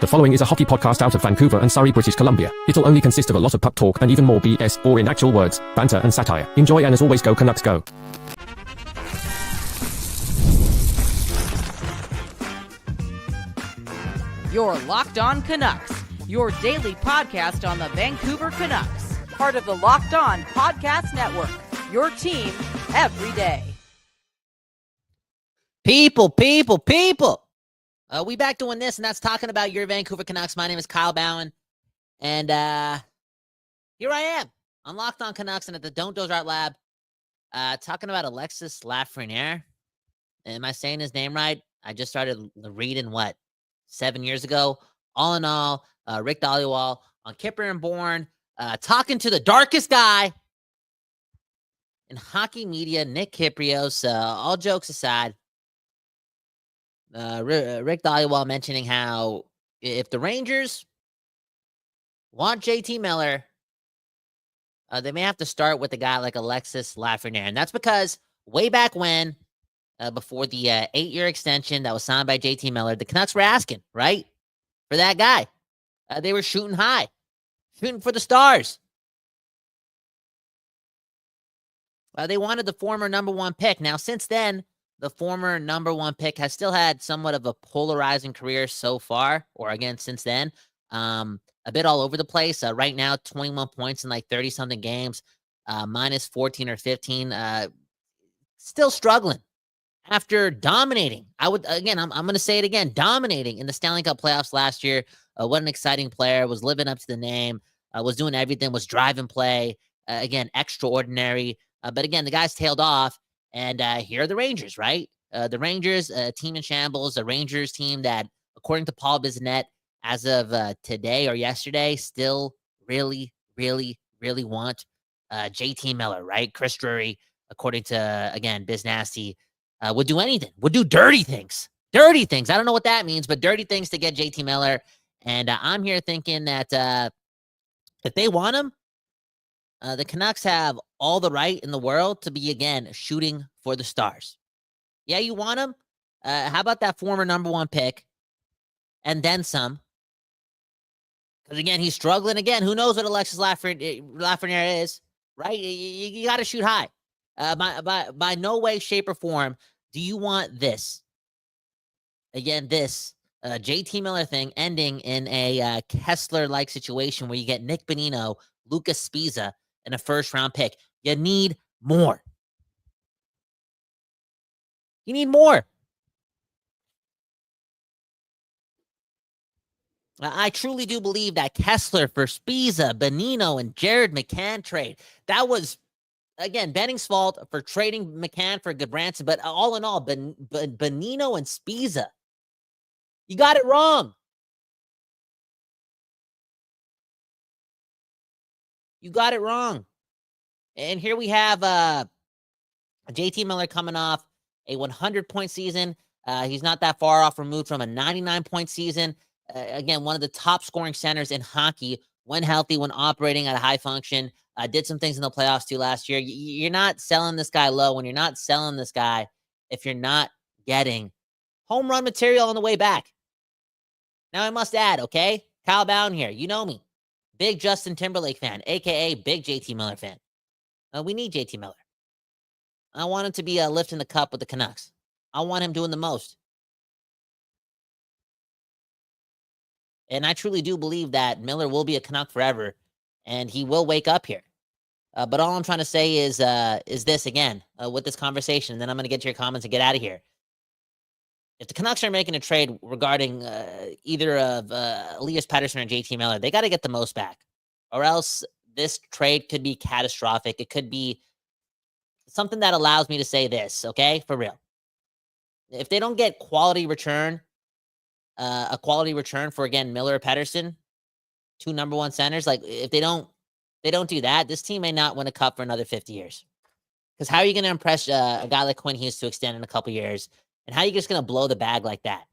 The following is a hockey podcast out of Vancouver and Surrey, British Columbia. It'll only consist of a lot of puck talk and even more BS, or in actual words, banter and satire. Enjoy, and as always, go Canucks go. You're Locked On Canucks, your daily podcast on the Vancouver Canucks, part of the Locked On Podcast Network, your team every day. People. We back doing this, and that's talking about your Vancouver Canucks. My name is Kyle Bowen, and here I am on Locked On Canucks and at the Don't Doze Art Lab, talking about Alexis Lafrenière. Am I saying his name right? I just started reading, 7 years ago. All in all, Rick Dhaliwal on Kipper and Bourne, talking to the darkest guy in hockey media, Nick Kypreos. All jokes aside, Rick Dhaliwal mentioning how if the Rangers want JT Miller, they may have to start with a guy like Alexis Lafrenière. And that's because way back when, before the 8-year extension that was signed by JT Miller, the Canucks were asking, right, for that guy. They were shooting high, shooting for the stars. They wanted the former number one pick. Now, since then, the former number one pick has still had somewhat of a polarizing career so far, or again, since then, a bit all over the place. Right now, 21 points in like 30-something games, minus 14 or 15, still struggling after dominating. I'm going to say it again, dominating in the Stanley Cup playoffs last year. What an exciting player, was living up to the name, was doing everything, was driving play, again, extraordinary. But again, the guy's tailed off. And here are the Rangers, right? The Rangers, a team in shambles, a Rangers team that, according to Paul Bissonnette, as of today or yesterday, still really want JT Miller, right? Chris Drury, according to, again, Biz Nasty, would do anything, would do dirty things. I don't know what that means, but dirty things to get JT Miller. And I'm here thinking that if they want him, the Canucks have all the right in the world to be, again, shooting for the stars. Yeah, you want him? How about that former number one pick and then some? Because, again, he's struggling. Again, who knows what Alexis Lafrenière is, right? You got to shoot high. By no way, shape, or form do you want this. Again, this JT Miller thing ending in a Kessler-like situation where you get Nick Bonino, Lucas Sbisa, and a first-round pick. You need more. I truly do believe that Kessler for Sbisa, Bonino, and Jared McCann trade, that was, again, Benning's fault for trading McCann for Goodbranson, but all in all, Bonino and Sbisa, you got it wrong. You got it wrong. And here we have JT Miller coming off a 100-point season. He's not that far off removed from a 99-point season. Again, one of the top scoring centers in hockey when healthy, when operating at a high function. Did some things in the playoffs too last year. You're not selling this guy low when you're not selling this guy if you're not getting home run material on the way back. Now, I must add, okay, Kyle Bowen here. You know me. Big Justin Timberlake fan, a.k.a. big JT Miller fan. We need JT Miller. I want him to be lifting the cup with the Canucks. I want him doing the most. And I truly do believe that Miller will be a Canuck forever, and he will wake up here. But all I'm trying to say is this again, with this conversation, and then I'm going to get to your comments and get out of here. If the Canucks are making a trade regarding either of Elias Pettersson or JT Miller, they got to get the most back, or else this trade could be catastrophic. It could be something that allows me to say this, okay, for real. If they don't get quality return, a quality return for, again, Miller or Pettersson, two number one centers, like if they don't do that, this team may not win a cup for another 50 years. Because how are you going to impress a guy like Quinn Hughes to extend in a couple years? And how are you just going to blow the bag like that?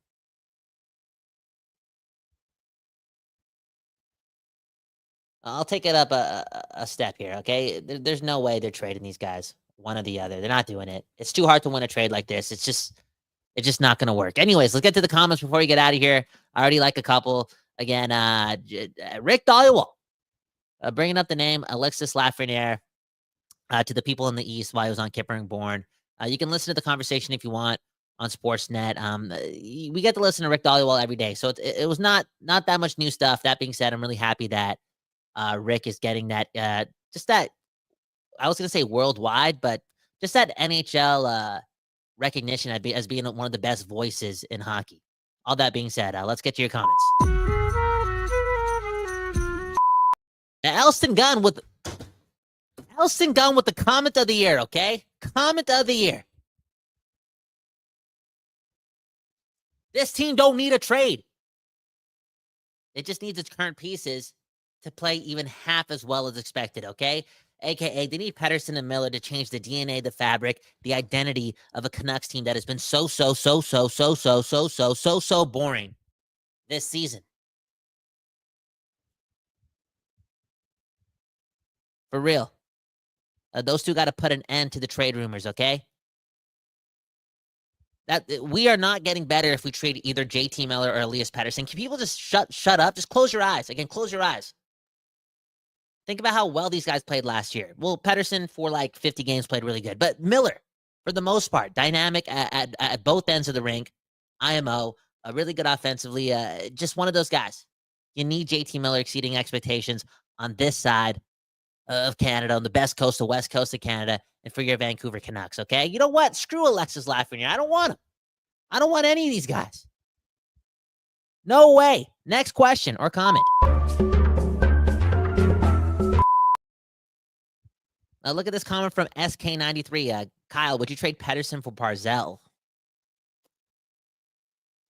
I'll take it up a step here, okay? There's no way they're trading these guys, one or the other. They're not doing it. It's too hard to win a trade like this. It's just not going to work. Anyways, let's get to the comments before we get out of here. I already like a couple. Again, Rick Dhaliwal bringing up the name Alexis Lafrenière to the people in the East while he was on Kipper Born. You can listen to the conversation if you want on Sportsnet. We get to listen to Rick Dhaliwal every day, so it was not that much new stuff. That being said, I'm really happy that Rick is getting that just that, I was going to say worldwide, but just that NHL recognition as being one of the best voices in hockey. All that being said, let's get to your comments. Elston Gunn with the comment of the year, okay? Comment of the year. This team don't need a trade. It just needs its current pieces to play even half as well as expected, okay? AKA, they need Pettersson and Miller to change the DNA, the fabric, the identity of a Canucks team that has been so boring this season. For real. Those two got to put an end to the trade rumors, okay? That we are not getting better if we trade either JT Miller or Elias Pettersson. Can people just shut up? Just close your eyes. Again, close your eyes. Think about how well these guys played last year. Well, Pettersson for like 50 games played really good, but Miller, for the most part, dynamic at both ends of the rink, IMO, really good offensively, just one of those guys. You need JT Miller exceeding expectations on this side of Canada, on the best coast, the west coast of Canada, and for your Vancouver Canucks, okay? You know what? Screw Alexis Lafrenière. I don't want him. I don't want any of these guys. No way. Next question or comment. Look at this comment from SK93. Kyle, would you trade Pettersson for Barzal?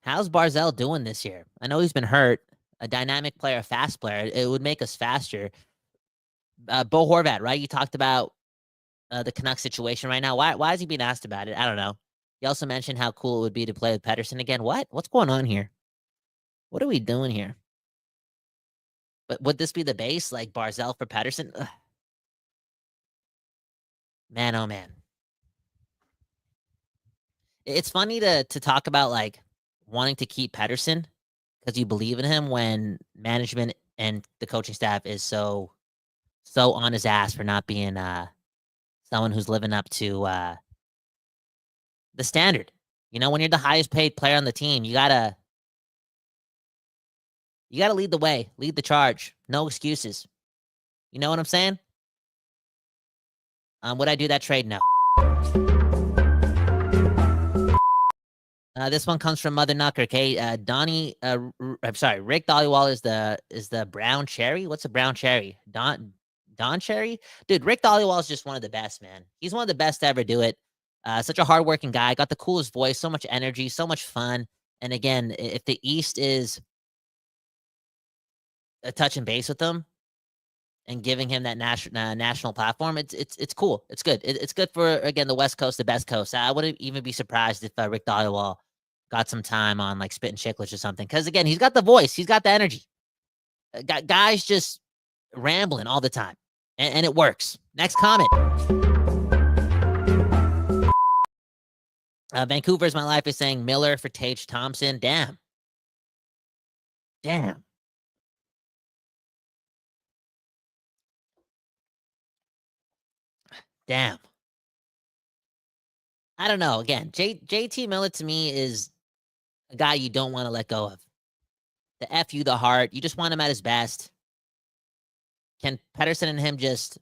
How's Barzal doing this year? I know he's been hurt. A dynamic player, a fast player. It would make us faster. Bo Horvat, right? You talked about the Canucks situation right now. Why is he being asked about it? I don't know. You also mentioned how cool it would be to play with Pettersson again. What's going on here? What are we doing here? But would this be the base, like Barzal for Pettersson? Ugh. Man, oh man. It's funny to talk about like wanting to keep Pettersson because you believe in him when management and the coaching staff is so on his ass for not being someone who's living up to the standard. You know, when you're the highest paid player on the team, you gotta lead the way, lead the charge. No excuses. You know what I'm saying? Would I do that trade? No. This one comes from Mother Knucker. Okay, I'm sorry. Rick Dhaliwal is the brown cherry. What's a brown cherry? Don Cherry, dude. Rick Dhaliwal is just one of the best, man. He's one of the best to ever do it. Such a hardworking guy. Got the coolest voice. So much energy. So much fun. And again, if the East is touching base with them and giving him that national platform, it's cool. It's good. It's good for, again, the West Coast, the best coast. I wouldn't even be surprised if Rick Dhaliwal got some time on like Spittin' Chicklets or something. Because again, he's got the voice, he's got the energy. Guys just rambling all the time, and it works. Next comment. Vancouver's My Life is saying Miller for Tage Thompson. Damn. I don't know. Again, JT Miller to me is a guy you don't want to let go of. The F you, the heart. You just want him at his best. Can Pettersson and him just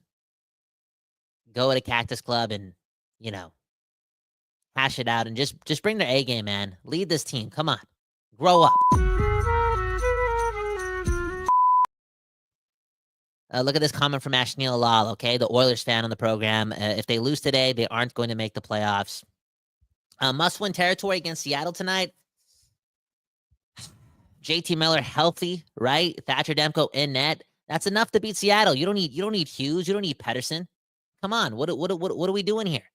go to Cactus Club and, you know, hash it out and just bring their A game, man. Lead this team. Come on. Grow up. Look at this comment from Ashneil Lal, okay? The Oilers fan on the program. If they lose today, they aren't going to make the playoffs. Must-win territory against Seattle tonight. JT Miller healthy, right? Thatcher Demko in net. That's enough to beat Seattle. You don't need Hughes. You don't need Pettersson. Come on. What are we doing here?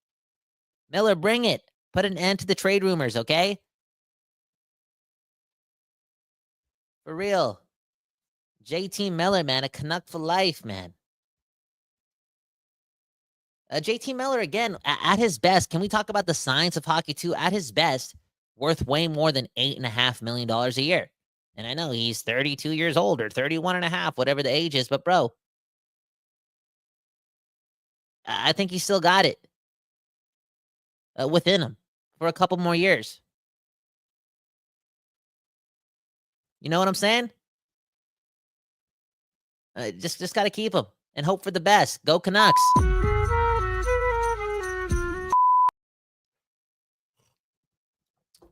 Miller, bring it. Put an end to the trade rumors, okay? For real. JT Miller, man, a Canuck for life, man. JT Miller, again, at his best, can we talk about the science of hockey too? At his best, worth way more than $8.5 million a year. And I know he's 32 years old or 31 and a half, whatever the age is. But, bro, I think he's still got it within him for a couple more years. You know what I'm saying? Just got to keep him and hope for the best. Go Canucks.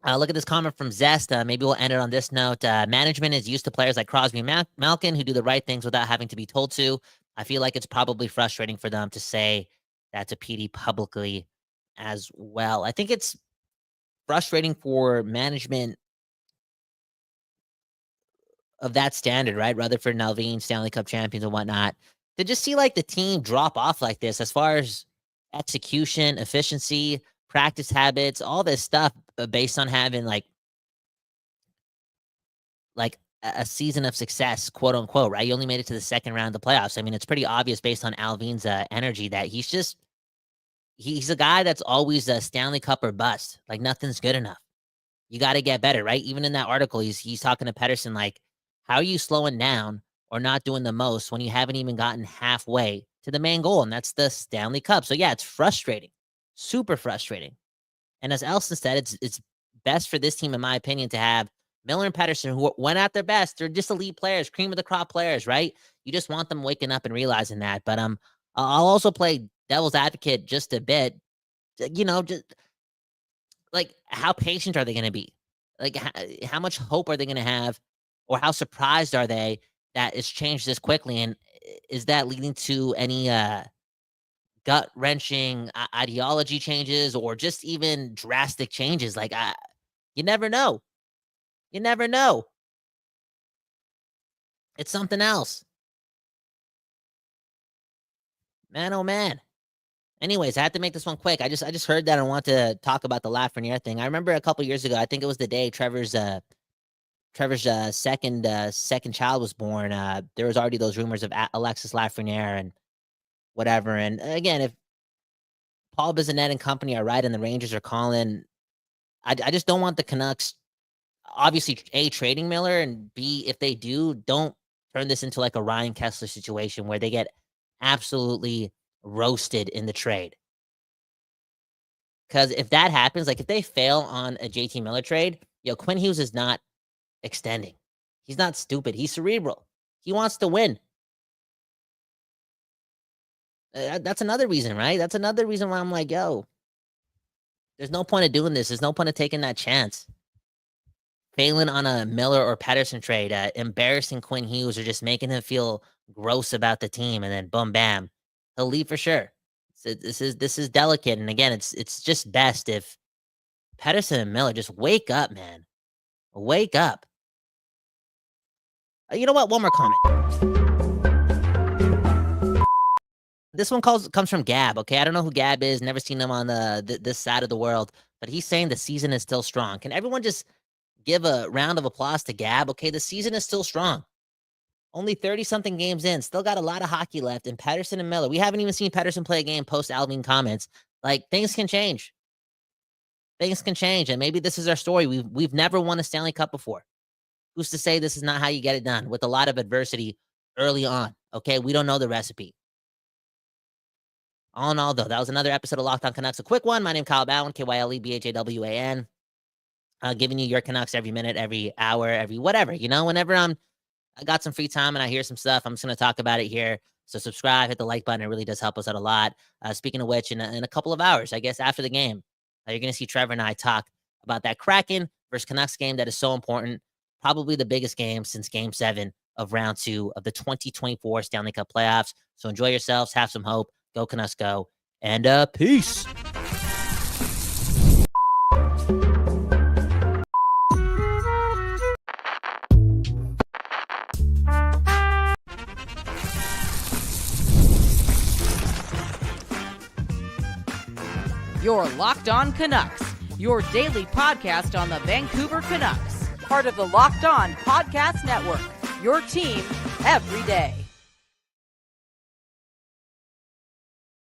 Look at this comment from Zest. Maybe we'll end it on this note. Management is used to players like Crosby and Malkin who do the right things without having to be told to. I feel like it's probably frustrating for them to say that to PD publicly as well. I think it's frustrating for management of that standard, right? Rutherford and Alvin, Stanley Cup champions and whatnot, to just see like the team drop off like this as far as execution, efficiency, practice habits, all this stuff based on having like a season of success, quote unquote, right? You only made it to the second round of the playoffs. I mean, it's pretty obvious based on Alvin's energy that he's a guy that's always a Stanley Cup or bust. Like nothing's good enough. You got to get better, right? Even in that article, he's talking to Pettersson like, how are you slowing down or not doing the most when you haven't even gotten halfway to the main goal? And that's the Stanley Cup. So yeah, it's frustrating, super frustrating. And as Elson said, it's best for this team, in my opinion, to have Miller and Pettersson, who went at their best. They're just elite players, cream of the crop players, right? You just want them waking up and realizing that. But I'll also play devil's advocate just a bit. You know, just like how patient are they going to be? Like how much hope are they going to have, or how surprised are they that it's changed this quickly? And is that leading to any gut-wrenching ideology changes or just even drastic changes? Like, you never know. You never know. It's something else. Man, oh man. Anyways, I had to make this one quick. I just heard that I want to talk about the Lafrenière thing. I remember a couple years ago, I think it was the day Trevor's second child was born. There was already those rumors of Alexis Lafrenière and whatever. And again, if Paul Bissonnette and company are right and the Rangers are calling, I just don't want the Canucks, obviously, A, trading Miller, and B, if they do, don't turn this into like a Ryan Kessler situation where they get absolutely roasted in the trade. Because if that happens, like if they fail on a JT Miller trade, Quinn Hughes is not extending. He's not stupid. He's cerebral. He wants to win. That's another reason, right? That's another reason why I'm like, there's no point of doing this. There's no point of taking that chance. Failing on a Miller or Pettersson trade, embarrassing Quinn Hughes or just making him feel gross about the team, and then boom, bam, he'll leave for sure. So this is delicate, and again, it's just best if Pettersson and Miller just wake up, man. Wake up. You know what? One more comment. This one comes from Gab, okay? I don't know who Gab is. Never seen him on this side of the world. But he's saying the season is still strong. Can everyone just give a round of applause to Gab? Okay, the season is still strong. Only 30-something games in. Still got a lot of hockey left. And Pettersson and Miller. We haven't even seen Pettersson play a game post-Alvin comments. Like, things can change. Things can change. And maybe this is our story. We've never won a Stanley Cup before. Who's to say this is not how you get it done? With a lot of adversity early on. Okay, we don't know the recipe. All in all, though, that was another episode of Locked On Canucks. A quick one. My name is Kyle Bowen, KYLEBHAWAN. Giving you your Canucks every minute, every hour, every whatever. Whenever I got some free time and I hear some stuff, I'm just going to talk about it here. So subscribe, hit the like button. It really does help us out a lot. Speaking of which, in a couple of hours, I guess after the game, you're going to see Trevor and I talk about that Kraken versus Canucks game that is so important. Probably the biggest game since Game 7 of Round 2 of the 2024 Stanley Cup playoffs. So enjoy yourselves. Have some hope. Go Canucks, go. And peace. You're Locked On Canucks, your daily podcast on the Vancouver Canucks, part of the Locked On Podcast Network, your team every day.